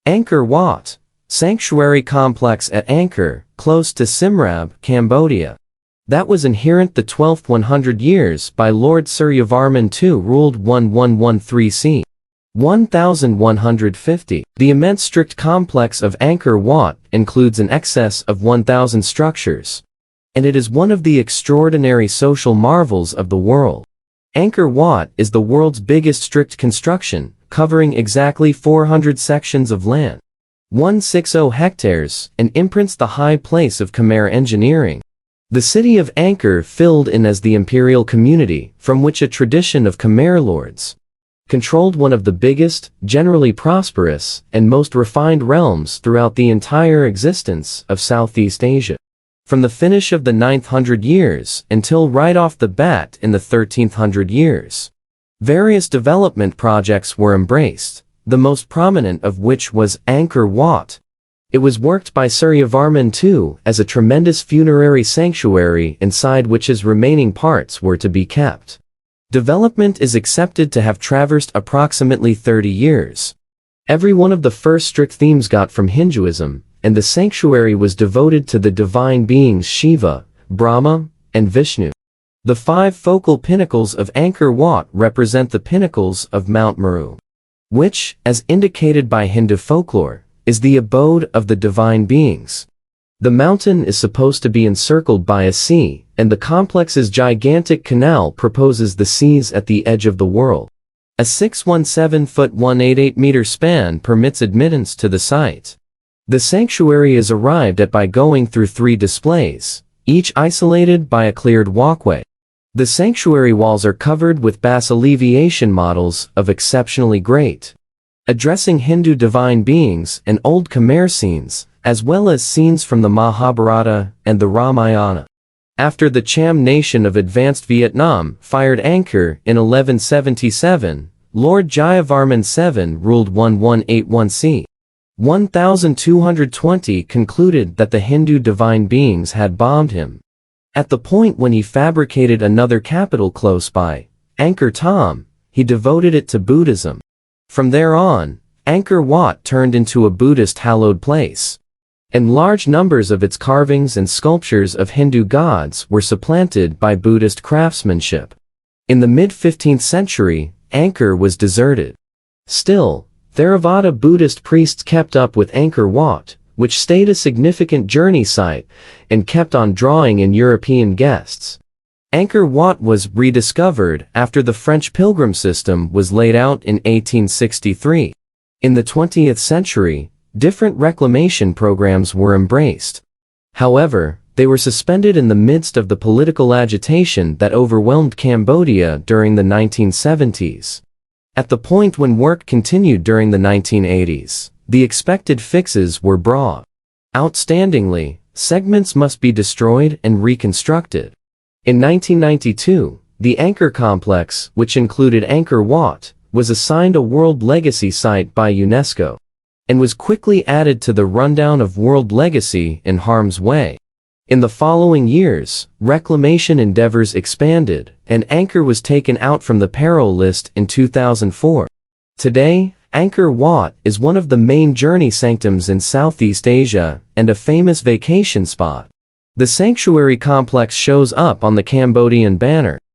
Angkor Wat, sanctuary complex at Angkor, close to SiЄmréab, Cambodia. That was inherent the 12th 100 years by Lord Suryavarman II ruled 1113 c. 1150. The immense strict complex of Angkor Wat includes an excess of 1,000 structures, and it is one of the extraordinary social marvels of the world. Angkor Wat is the world's biggest strict construction, covering exactly 400 sections of land, 160 hectares, and imprints the high place of Khmer engineering. The city of Angkor filled in as the imperial community, from which a tradition of Khmer lords controlled one of the biggest, generally prosperous, and most refined realms throughout the entire existence of Southeast Asia. From the finish of the 9th hundred years until right off the bat in the 13th hundred years, various development projects were embraced, the most prominent of which was Angkor Wat. It was worked by Suryavarman II as a tremendous funerary sanctuary inside which his remaining parts were to be kept. Development is accepted to have traversed approximately 30 years. Every one of the first strict themes got from Hinduism, and the sanctuary was devoted to the divine beings Shiva, Brahma, and Vishnu. The 5 focal pinnacles of Angkor Wat represent the pinnacles of Mount Meru, which, as indicated by Hindu folklore, is the abode of the divine beings. The mountain is supposed to be encircled by a sea, and the complex's gigantic canal proposes the seas at the edge of the world. A 617-foot 188-meter span permits admittance to the site. The sanctuary is arrived at by going through 3 displays, each isolated by a cleared walkway. The sanctuary walls are covered with bas-relief models of exceptionally great, addressing Hindu divine beings and old Khmer scenes, as well as scenes from the Mahabharata and the Ramayana. After the Cham nation of advanced Vietnam fired Angkor in 1177, Lord Suryavarman VII ruled 1181 c. 1220 concluded that the Hindu divine beings had bombed him. At the point when he fabricated another capital close by, Angkor Thom, he devoted it to Buddhism. From there on, Angkor Wat turned into a Buddhist hallowed place, and large numbers of its carvings and sculptures of Hindu gods were supplanted by Buddhist craftsmanship. In the mid-15th century, Angkor was deserted. Still, Theravada Buddhist priests kept up with Angkor Wat, which stayed a significant journey site and kept on drawing in European guests. Angkor Wat was rediscovered after the French pilgrim system was laid out in 1863. In the 20th century, different reclamation programs were embraced. However, they were suspended in the midst of the political agitation that overwhelmed Cambodia during the 1970s. At the point when work continued during the 1980s, the expected fixes were brought. Outstandingly, segments must be destroyed and reconstructed. In 1992, the Angkor complex, which included Angkor Wat, was assigned a World Legacy Site by UNESCO, and was quickly added to the rundown of World Legacy in harm's way. In the following years, reclamation endeavors expanded, and Angkor was taken out from the peril list in 2004. Today, Angkor Wat is one of the main journey sanctums in Southeast Asia and a famous vacation spot. The sanctuary complex shows up on the Cambodian banner.